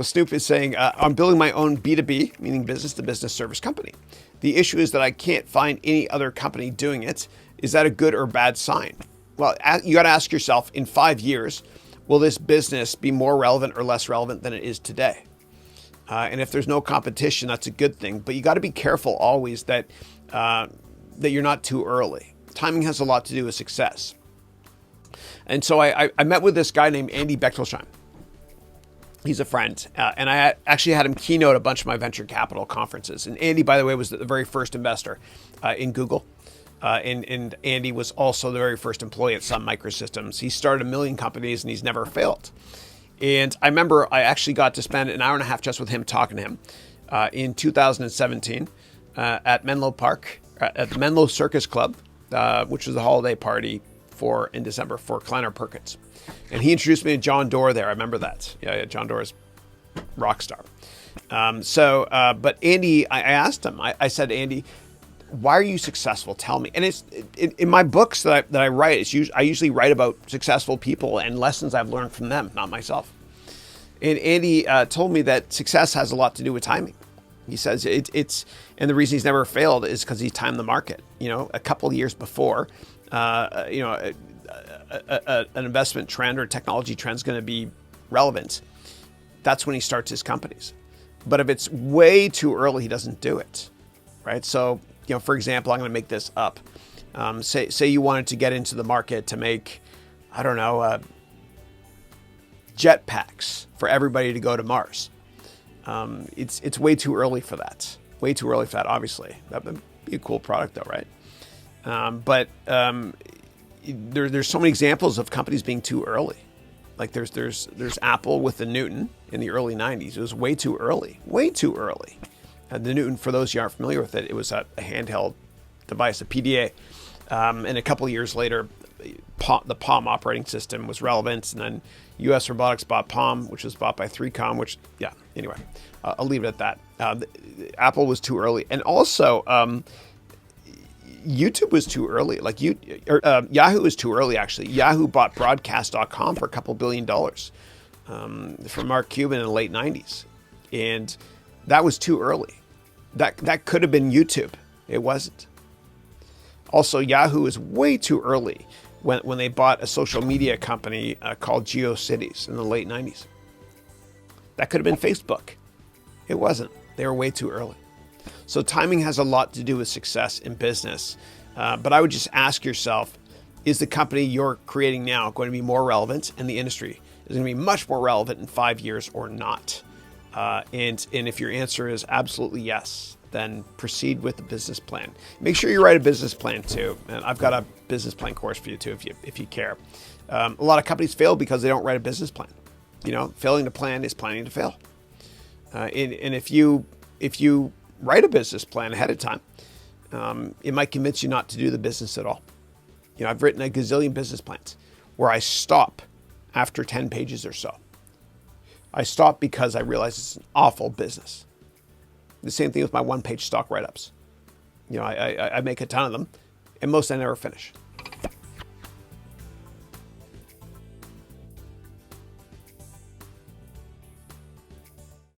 So Snoop is saying, I'm building my own B2B, meaning business to business service company. The issue is that I can't find any other company doing it. Is that a good or bad sign? Well, you got to ask yourself, in 5 years, will this business be more relevant or less relevant than it is today? And if there's no competition, that's a good thing. But you got to be careful always that you're not too early. Timing has a lot to do with success. And so I met with this guy named Andy Bechtolsheim. He's a friend. And I actually had him keynote a bunch of my venture capital conferences. And Andy, by the way, was the very first investor in Google. And Andy was also the very first employee at Sun Microsystems. He started 1 million companies and he's never failed. And I remember I actually got to spend an hour and a half just with him, talking to him in 2017 at Menlo Park, at the Menlo Circus Club, which was a holiday party in December for Kleiner Perkins. And he introduced me to John Doerr there. I remember that. Yeah, John Doerr is rock star. But Andy, I asked him, I said, Andy, why are you successful? Tell me. And it's in my books that I write. I usually write about successful people and lessons I've learned from them, not myself. And Andy told me that success has a lot to do with timing. He says and the reason he's never failed is because he timed the market. A couple of years before, an investment trend or technology trend is going to be relevant. That's when he starts his companies. But if it's way too early, he doesn't do it, right? So, for example, I'm going to make this up. Say you wanted to get into the market to make, I don't know, jetpacks for everybody to go to Mars. It's way too early for that. Way too early for that, obviously. That would be a cool product though, right? There's so many examples of companies being too early. Like there's Apple with the Newton in the early 90s. It was way too early. The Newton, for those who aren't familiar with it, it was a handheld device, a PDA. And a couple of years later, the Palm operating system was relevant. And then US Robotics bought Palm, which was bought by 3Com, anyway, I'll leave it at that. Apple was too early. And also, YouTube was too early. Yahoo was too early, actually. Yahoo bought Broadcast.com for a couple $2 billion from Mark Cuban in the late 90s. And that was too early. That could have been YouTube. It wasn't. Also, Yahoo is way too early when they bought a social media company called GeoCities in the late 90s. That could have been Facebook. It wasn't. They were way too early. So timing has a lot to do with success in business. But I would just ask yourself, is the company you're creating now going to be more relevant in the industry? Is it going to be much more relevant in 5 years or not? And if your answer is absolutely yes, then proceed with the business plan. Make sure you write a business plan too. And I've got a business plan course for you too, if you care. A lot of companies fail because they don't write a business plan. Failing to plan is planning to fail. And if you write a business plan ahead of time, it might convince you not to do the business at all. I've written a gazillion business plans where I stop after 10 pages or so. I stop because I realize it's an awful business. The same thing with my one-page stock write-ups. I make a ton of them, and most I never finish.